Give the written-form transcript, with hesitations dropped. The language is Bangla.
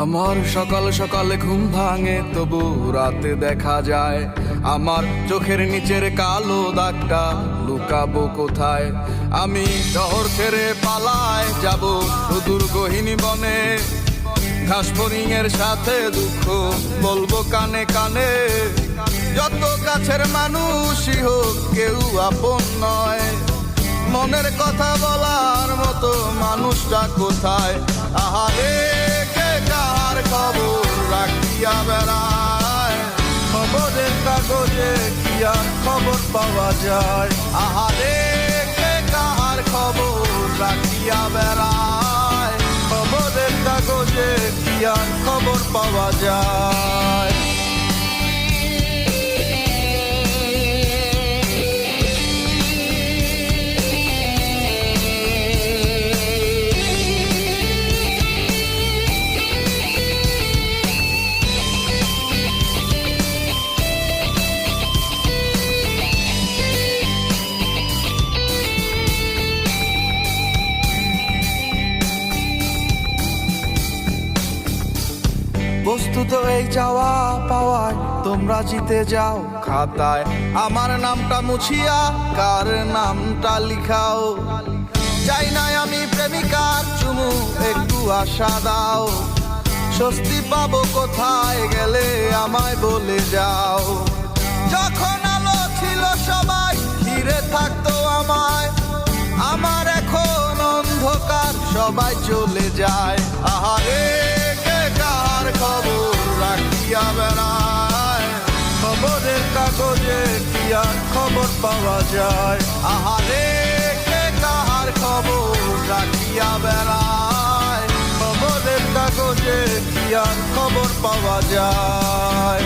আমার সকাল সকালে ঘুম ভাঙে, তবু রাতে দেখা যায় আমার চোখের নিচের কালো দাগটা লুকাবো কোথায়। আমি শহর ছেড়ে পালায় যাব সুদূর গহীন বনে, ঘাস ফড়িং এর সাথে দুঃখ বলবো কানে কানে। যত কাছের মানুষই হোক কেউ আপন নয়, মনের কথা বলার মতো মানুষটা কোথায়? আহারে কে কার খবর রাখিয়া বেড়ায়, খবরের কাগজে কি আর খবর পাওয়া যায়? আহারে কে কার খবর রাখিয়া বেড়ায়, খবরের কাগজে কি আর খবর পাওয়া যায়? বস্তুত এই চাওয়া পাওয়ায় তোমরা জিতে যাও খাতায়, আমার নামটা মুছিয়া কার নামটা লিখাও। চাই নাই আমি প্রেমিকার চুমু, একটু আশা দাও। স্বস্তি পাবো কোথায় গেলে আমায় বলে যাও। যখন আলো ছিল সবাই ঘিরে থাকতো আমায়, আমার এখন অন্ধকার সবাই চলে যায়। আহারে কে কার খবর রাখিয়া বেড়ায়, খবরের কাগজে কি আর খবর পাওয়া যায়? আহারে কে কার খবর রাখিয়া বেড়ায়, খবরের কাগজে কি আর খবর পাওয়া যায়?